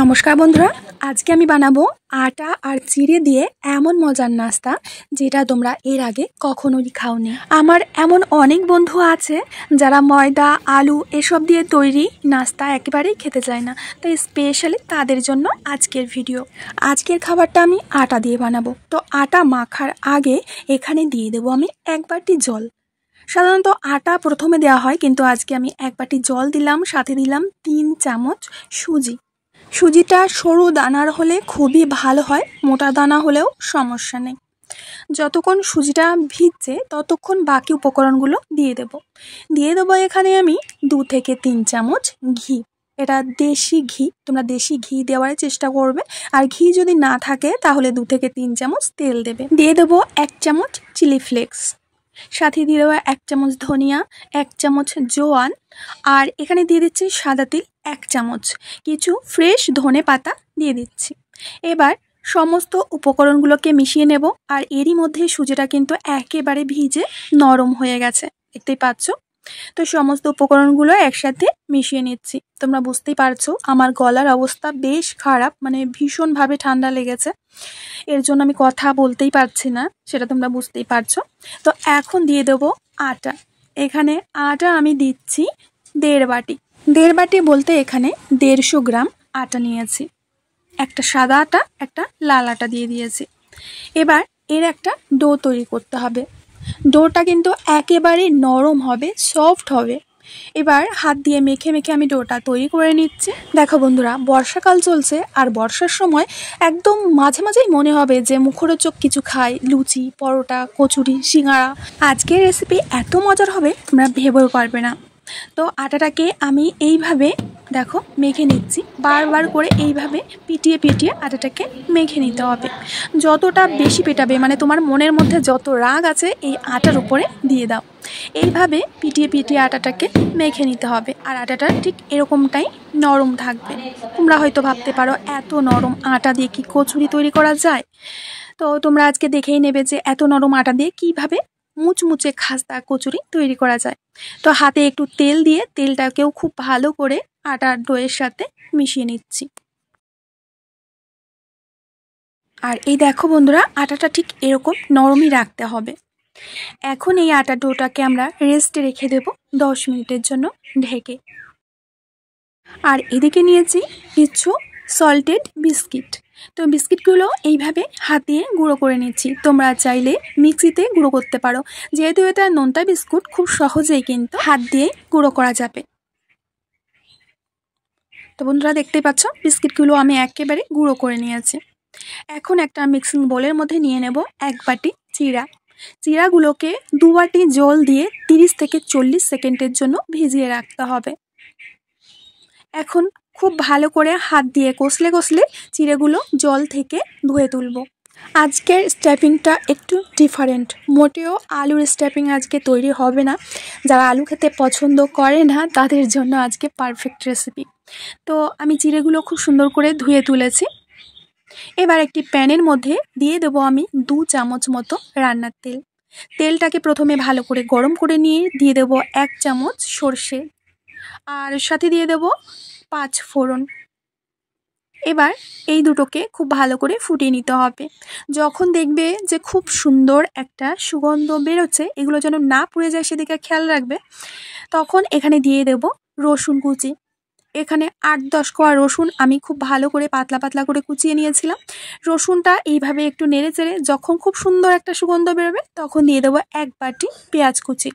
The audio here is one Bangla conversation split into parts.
নমস্কার বন্ধুরা, আজকে আমি বানাবো আটা আর চিড়ে দিয়ে এমন মজার নাস্তা যেটা তোমরা এর আগে কখনোই খাওনি। আমার এমন অনেক বন্ধু আছে যারা ময়দা, আলু এসব দিয়ে তৈরি নাস্তা একেবারেই খেতে চায় না, তাই স্পেশালি তাদের জন্য আজকের ভিডিও। আজকের খাবারটা আমি আটা দিয়ে বানাবো। তো আটা মাখার আগে এখানে দিয়ে দেবো আমি 1 বাটি জল। সাধারণত আটা প্রথমে দেওয়া হয়, কিন্তু আজকে আমি 1 বাটি জল দিলাম, সাথে দিলাম 3 চামচ সুজি। সুজিটা সরু দানার হলে খুবই ভালো হয়, মোটা দানা হলেও সমস্যা নেই। যতক্ষণ সুজিটা ভিজছে ততক্ষণ বাকি উপকরণগুলো দিয়ে দেবো এখানে আমি 2 থেকে 3 চামচ ঘি। এটা দেশি ঘি, তোমরা দেশি ঘি দেওয়ার চেষ্টা করবে। আর ঘি যদি না থাকে তাহলে 2 থেকে 3 চামচ তেল দেবে। দিয়ে দেবো 1 চামচ চিলি ফ্লেক্স, সাথে দিয়ে দেবো 1 চামচ ধনিয়া, 1 চামচ জোয়ান, আর এখানে দিয়ে দিচ্ছি সাদা তিল 1 চামচ, কিছু ফ্রেশ ধনে পাতা দিয়ে দিচ্ছি। এবার সমস্ত উপকরণগুলোকে মিশিয়ে নেব। আর এরই মধ্যে সুজিটা কিন্তু একেবারে ভিজে নরম হয়ে গেছে, দেখতেই পাচ্ছ। তো সমস্ত উপকরণগুলো একসাথে মিশিয়ে নিচ্ছি। তোমরা বুঝতেই পারছো আমার গলার অবস্থা বেশ খারাপ, মানে ভীষণভাবে ঠান্ডা লেগেছে, এর জন্য আমি কথা বলতেই পারছি না, সেটা তোমরা বুঝতেই পারছো। তো এখন দিয়ে দেবো আটা। এখানে আটা আমি দিচ্ছি 1.5 বাটি। 1.5 বাটি বলতে এখানে 150 গ্রাম আটা নিয়েছি। একটা সাদা আটা, একটা লাল আটা দিয়ে দিয়েছি। এবার এর একটা ডো তৈরি করতে হবে। ডোটা কিন্তু একেবারে নরম হবে, সফট হবে। এবার হাত দিয়ে মেখে মেখে আমি ডোটা তৈরি করে নিচ্ছি। দেখো বন্ধুরা, বর্ষাকাল চলছে, আর বর্ষার সময় একদম মাঝে মাঝেই মনে হবে যে মুখরোচক কিছু খাই, লুচি, পরোটা, কচুরি, সিঙ্গাড়া। আজকের রেসিপি এত মজার হবে তোমরা ভেবেও পারবে না। তো আটাটাকে আমি এইভাবে দেখো মেখে নিচ্ছি, বারবার করে এইভাবে পিটিয়ে পিটিয়ে আটাটাকে মেখে নিতে হবে। যতটা বেশি পেটাবে, মানে তোমার মনের মধ্যে যত রাগ আছে এই আটার উপরে দিয়ে দাও। এইভাবে পিটিয়ে পিটিয়ে আটাটাকে মেখে নিতে হবে। আর আটাটা ঠিক এরকমটাই নরম থাকবে। তোমরা হয়তো ভাবতে পারো এত নরম আটা দিয়ে কি কচুরি তৈরি করা যায়? তো তোমরা আজকে দেখেই নেবে যে এত নরম আটা দিয়ে কিভাবে মুচমুচে খাস্তা কচুরি তৈরি করা যায়। তো হাতে একটু তেল দিয়ে তেলটাকেও খুব ভালো করে আটার ডোয়ের সাথে মিশিয়ে নিচ্ছি। আর এই দেখো বন্ধুরা, আটাটা ঠিক এরকম নরমই রাখতে হবে। এখন এই আটা ডোটাকে আমরা রেস্টে রেখে দেব 10 মিনিটের জন্য ঢেকে। আর এদিকে নিয়েছি কিছু সল্টেড বিস্কিট। তো বিস্কিটগুলো এইভাবে হাত দিয়ে গুঁড়ো করে নিচ্ছি। তোমরা চাইলে মিক্সিতে গুঁড়ো করতে পারো, যেহেতু এটা নোনতা বিস্কুট খুব সহজেই কিন্তু হাত দিয়ে গুঁড়ো করা যাবে। তো বন্ধুরা দেখতেই পাচ্ছ বিস্কিটগুলো আমি একেবারে গুঁড়ো করে নিয়েছি। এখন একটা মিক্সিং বোলের মধ্যে নিয়ে নেব 1 বাটি চিড়া। চিড়াগুলোকে 2 বাটি জল দিয়ে 30 থেকে 40 সেকেন্ডের জন্য ভিজিয়ে রাখতে হবে। এখন খুব ভালো করে হাত দিয়ে কষলে কষলে চিড়েগুলো জল থেকে ধুয়ে তুলব। আজকের স্টেপিংটা একটু ডিফারেন্ট, মোটেও আলুর স্টেপিং আজকে তৈরি হবে না। যারা আলু খেতে পছন্দ করে না তাদের জন্য আজকে পারফেক্ট রেসিপি। তো আমি চিড়েগুলো খুব সুন্দর করে ধুয়ে তুলেছি। এবার একটি প্যানের মধ্যে দিয়ে দেবো আমি 2 চামচ মতো রান্নার তেল। তেলটাকে প্রথমে ভালো করে গরম করে নিয়ে দিয়ে দেবো 1 চামচ সর্ষে, আর সাথে দিয়ে দেবো 5 ফোড়ন। এবার এই দুটোকে খুব ভালো করে ফুটিয়ে নিতে হবে। যখন দেখবে যে খুব সুন্দর একটা সুগন্ধ বেরোচ্ছে, এগুলো যেন না পুড়ে যায় সেদিকে খেয়াল রাখবে, তখন এখানে দিয়ে দেব রসুন কুচি। এখানে 8-10 কোয়া রসুন আমি খুব ভালো করে পাতলা পাতলা করে কুচিয়ে নিয়েছিলাম। রসুনটা এইভাবে একটু নেড়ে চেড়ে যখন খুব সুন্দর একটা সুগন্ধ বেরোবে তখন দিয়ে দেবো 1 বাটি পেঁয়াজ কুচি।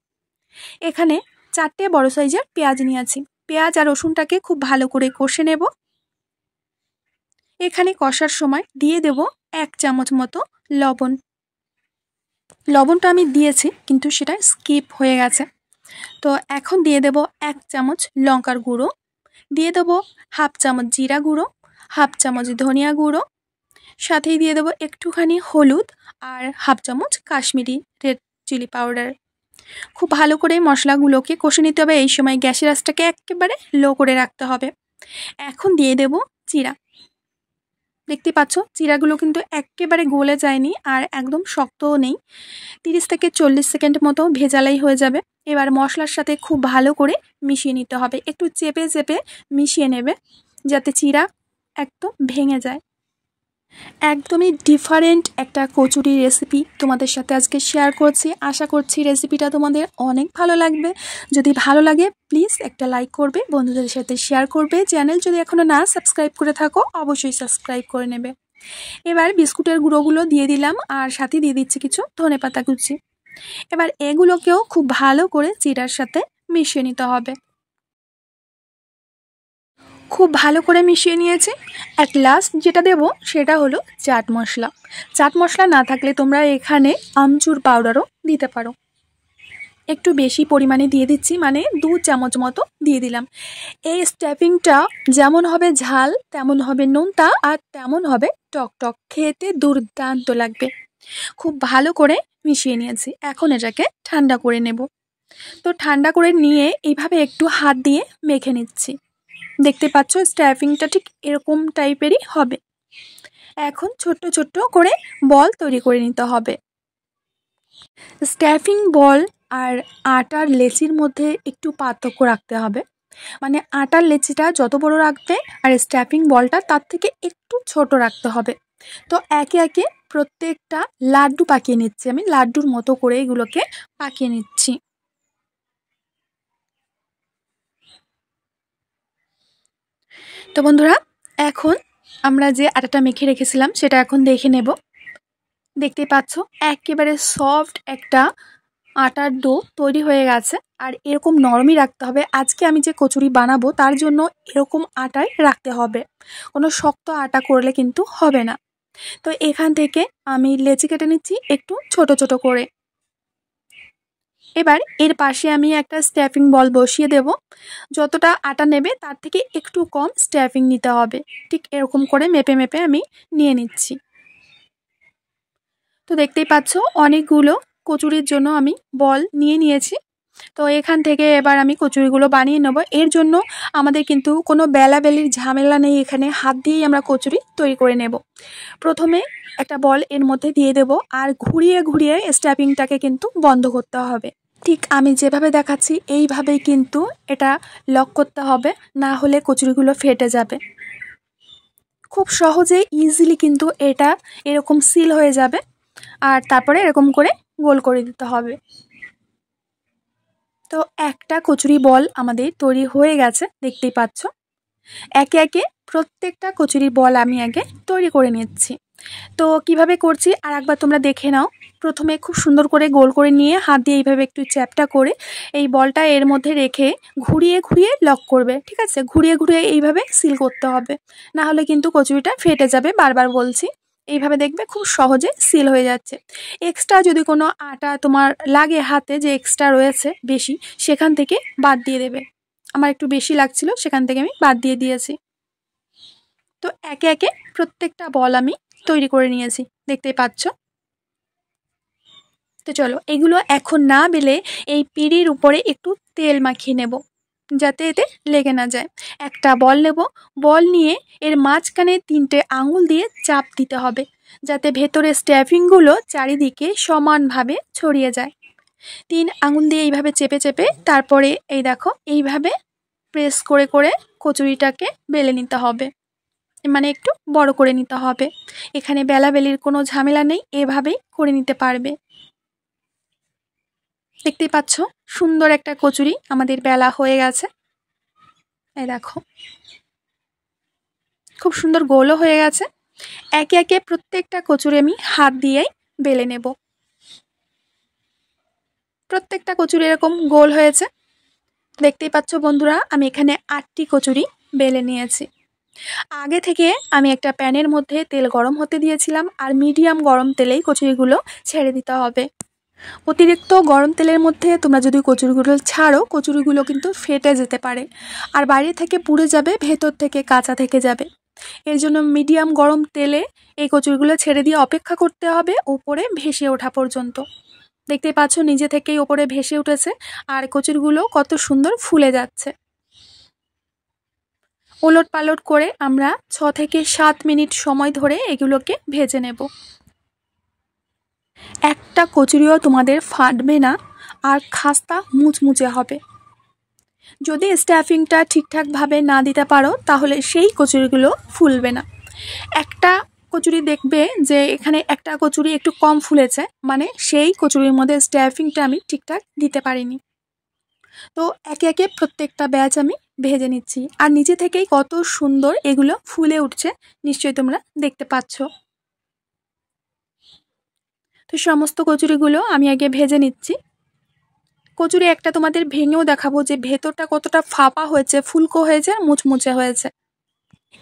এখানে 4টে বড় সাইজের পেঁয়াজ নিয়েছি। পেঁয়াজ আর রসুনটাকে খুব ভালো করে কষে নেব। এখানে কষার সময় দিয়ে দেব 1 চামচ মতো লবণ। লবণটা আমি দিয়েছি কিন্তু সেটা স্কিপ হয়ে গেছে। তো এখন দিয়ে দেব 1 চামচ লঙ্কার গুঁড়ো, দিয়ে দেবো 1/2 চামচ জিরা গুঁড়ো, 1/2 চামচ ধনিয়া গুঁড়ো, সাথেই দিয়ে দেবো একটুখানি হলুদ আর 1/2 চামচ কাশ্মীরি রেড চিলি পাউডার। খুব ভালো করে মশলাগুলোকে কষে নিতে হবে। এই সময় গ্যাসের আঁচটাকে একেবারে লো করে রাখতে হবে। এখন দিয়ে দেব জিরা। দেখতে পাচ্ছ জিরাগুলো কিন্তু একেবারে গলে যায়নি আর একদম শক্তও নেই। 30 থেকে 40 সেকেন্ড মতো ভেজালেই হয়ে যাবে। এবার মশলার সাথে খুব ভালো করে মিশিয়ে নিতে হবে। একটু চেপে চেপে মিশিয়ে নেবে যাতে জিরা একদম ভেঙে যায়। একদমই ডিফারেন্ট একটা কচুরি রেসিপি তোমাদের সাথে আজকে শেয়ার করছি। আশা করছি রেসিপিটা তোমাদের অনেক ভালো লাগবে। যদি ভালো লাগে প্লিজ একটা লাইক করবে, বন্ধুদের সাথে শেয়ার করবে। চ্যানেল যদি এখনও না সাবস্ক্রাইব করে থাকো অবশ্যই সাবস্ক্রাইব করে নেবে। এবার বিস্কুটের গুঁড়োগুলো দিয়ে দিলাম আর সাথে দিয়ে দিচ্ছি কিছু ধনেপাতা কুচি। এবার এগুলোকেও খুব ভালো করে চিড়ার সাথে মিশিয়ে নিতে হবে। খুব ভালো করে মিশিয়ে নিয়েছি। অ্যাট লাস্ট যেটা দেব সেটা হলো চাট মশলা। চাট মশলা না থাকলে তোমরা এখানে আমচুর পাউডারও দিতে পারো। একটু বেশি পরিমাণে দিয়ে দিচ্ছি, মানে 2 চামচ মতো দিয়ে দিলাম। এই স্ট্যাফিংটা যেমন হবে ঝাল তেমন হবে নোনতা আর তেমন হবে টক টক, খেতে দুর্দান্ত লাগবে। খুব ভালো করে মিশিয়ে নিয়েছি। এখন এটাকে ঠান্ডা করে নেব। তো ঠান্ডা করে নিয়ে এইভাবে একটু হাত দিয়ে মেখে নিচ্ছি। দেখতে পাচ্ছ স্ট্যাফিংটা ঠিক এরকম টাইপেরই হবে। এখন ছোট্ট ছোট্ট করে বল তৈরি করে নিতে হবে। স্ট্যাফিং বল আর আটার লেচির মধ্যে একটু পার্থক্য রাখতে হবে। মানে আটার লেচিটা যত বড় রাখবে আর স্ট্যাফিং বলটা তার থেকে একটু ছোট রাখতে হবে। তো একে একে প্রত্যেকটা লাড্ডু পাকিয়ে নিচ্ছি। আমি লাড্ডুর মতো করে এগুলোকে পাকিয়ে নিচ্ছি। তো বন্ধুরা, এখন আমরা যে আটাটা মেখে রেখেছিলাম সেটা এখন দেখে নেব। দেখতে পাচ্ছ একেবারে সফট একটা আটার ডো তৈরি হয়ে গেছে। আর এরকম নরমই রাখতে হবে। আজকে আমি যে কচুরি বানাবো তার জন্য এরকম আটাই রাখতে হবে, কোনো শক্ত আটা করলে কিন্তু হবে না। তো এখান থেকে আমি লেচি কেটে নিচ্ছি একটু ছোট ছোট করে। এবার এর পাশে আমি একটা স্ট্যাফিং বল বসিয়ে দেব। যতটা আটা নেবে তার থেকে একটু কম স্ট্যাফিং নিতে হবে। ঠিক এরকম করে মেপে মেপে আমি নিয়ে নিচ্ছি। তো দেখতেই পাচ্ছ অনেকগুলো কচুরির জন্য আমি বল নিয়ে নিয়েছি। তো এখান থেকে এবার আমি কচুরিগুলো বানিয়ে নেব। এর জন্য আমাদের কিন্তু কোনো বেলাবেলির ঝামেলা নেই, এখানে হাত দিয়েই আমরা কচুরি তৈরি করে নেব। প্রথমে একটা বল এর মধ্যে দিয়ে দেব আর ঘুরিয়ে ঘুরিয়ে স্ট্যাপিংটাকে কিন্তু বন্ধ করতে হবে। ঠিক আমি যেভাবে দেখাচ্ছি এইভাবেই কিন্তু এটা লক করতে হবে, না হলে কচুরিগুলো ফেটে যাবে। খুব সহজে ইজিলি কিন্তু এটা এরকম সিল হয়ে যাবে। আর তারপরে এরকম করে গোল করে দিতে হবে। তো একটা কচুরি বল আমাদের তৈরি হয়ে গেছে, দেখতেই পাচ্ছ। একে একে প্রত্যেকটা কচুরি বল আমি আগে তৈরি করে নিচ্ছি। তো কিভাবে করছি আর একবার তোমরা দেখে নাও। প্রথমে খুব সুন্দর করে গোল করে নিয়ে হাত দিয়ে এইভাবে একটু চ্যাপটা করে এই বলটা এর মধ্যে রেখে ঘুরিয়ে ঘুরিয়ে লক করবে। ঠিক আছে, ঘুরিয়ে ঘুরিয়ে এইভাবে সিল করতে হবে, না হলে কিন্তু কচুরিটা ফেটে যাবে। বারবার বলছি, এইভাবে দেখবে খুব সহজে সিল হয়ে যাচ্ছে। এক্সট্রা যদি কোনো আটা তোমার লাগে হাতে, যে এক্সট্রা রয়েছে বেশি, সেখান থেকে বাদ দিয়ে দেবে। আমার একটু বেশি লাগছিল, সেখান থেকে আমি বাদ দিয়ে দিয়েছি। তো একে একে প্রত্যেকটা বল আমি তৈরি করে নিয়েছি, দেখতেই পাচ্ছ। তো চলো এগুলো এখন না বেলে এই পিঁড়ির উপরে একটু তেল মাখিয়ে নেব, যাতে এতে লেগে না যায়। একটা বল নেব, বল নিয়ে এর মাঝখানে 3টে আঙুল দিয়ে চাপ দিতে হবে, যাতে ভেতরে স্ট্যাফিংগুলো চারিদিকে সমানভাবে ছড়িয়ে যায়। 3 আঙুল দিয়ে এইভাবে চেপে চেপে তারপরে এই দেখো এইভাবে প্রেস করে করে কচুরিটাকে বেলে নিতে হবে, মানে একটু বড় করে নিতে হবে। এখানে বেলাবেলির কোনো ঝামেলা নেই, এভাবেই করে নিতে পারবে। দেখতেই পাচ্ছ সুন্দর একটা কচুরি আমাদের বেলা হয়ে গেছে। এই দেখো খুব সুন্দর গোলও হয়ে গেছে। একে একে প্রত্যেকটা কচুরি আমি হাত দিয়েই বেলে নেব। প্রত্যেকটা কচুরি এরকম গোল হয়েছে, দেখতেই পাচ্ছ বন্ধুরা। আমি এখানে 8টি কচুরি বেলে নিয়েছি। আগে থেকে আমি একটা প্যানের মধ্যে তেল গরম হতে দিয়েছিলাম, আর মিডিয়াম গরম তেলেই কচুরিগুলো ছেড়ে দিতে হবে। অতিরিক্ত গরম তেলের মধ্যে তোমরা যদি কচুরিগুলো ছাড়ো, কচুরিগুলো কিন্তু ফেটে যেতে পারে, আর বাইরে থেকে পুড়ে যাবে, ভেতর থেকে কাঁচা থেকে যাবে। এর জন্য মিডিয়াম গরম তেলে এই কচুরিগুলো ছেড়ে দিয়ে অপেক্ষা করতে হবে উপরে ভেসে ওঠা পর্যন্ত। দেখতেই পাচ্ছ নিজে থেকেই ওপরে ভেসে উঠেছে, আর কচুরিগুলো কত সুন্দর ফুলে যাচ্ছে। ওলট পালট করে আমরা 6 থেকে 7 মিনিট সময় ধরে এগুলোকে ভেজে নেব। একটা কচুরিও তোমাদের ফাটবে না, আর খাস্তা মুচমুচে হবে। যদি স্টাফিংটা ঠিকঠাকভাবে না দিতে পারো তাহলে সেই কচুরিগুলো ফুলবে না। একটা কচুরি দেখবে যে এখানে একটা কচুরি একটু কম ফুলেছে, মানে সেই কচুরির মধ্যে স্টাফিংটা আমি ঠিকঠাক দিতে পারিনি। তো একে একে প্রত্যেকটা ব্যাচ আমি ভেজে নিচ্ছি, আর নিচে থেকেই কত সুন্দর এগুলো ফুলে উঠছে, নিশ্চয়ই তোমরা দেখতে পাচ্ছ। তো সমস্ত কচুরিগুলো আমি আগে ভেজে নিচ্ছি। কচুরি একটা তোমাদের ভেঙেও দেখাবো যে ভেতরটা কতটা ফাঁপা হয়েছে, ফুলকো হয়েছে, মুচমুচে হয়েছে।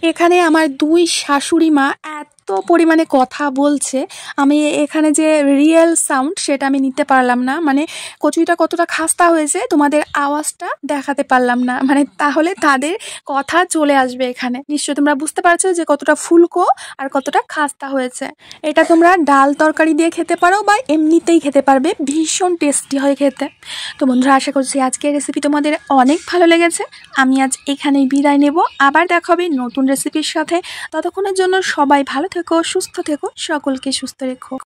এখানে আমার দুই শাশুড়ি মা এত পরিমাণে কথা বলছে, আমি এখানে যে রিয়েল সাউন্ড সেটা আমি নিতে পারলাম না, মানে কচুরিটা কতটা খাস্তা হয়েছে তোমাদের আওয়াজটা দেখাতে পারলাম না, মানে তাহলে তাদের কথা চলে আসবে এখানে। নিশ্চয়ই তোমরা বুঝতে পারছো যে কতটা ফুলকো আর কতটা খাস্তা হয়েছে। এটা তোমরা ডাল তরকারি দিয়ে খেতে পারো বা এমনিতেই খেতে পারবে, ভীষণ টেস্টি হয় খেতে। তো বন্ধুরা, আশা করছি আজকের রেসিপি তোমাদের অনেক ভালো লেগেছে। আমি আজ এখানেই বিদায় নেব, আবার দেখা হবে নতুন রেসিপির সাথে। ততক্ষণের জন্য সবাই ভালো থেকো, সুস্থ থেকো, সকলকে সুস্থ রেখো।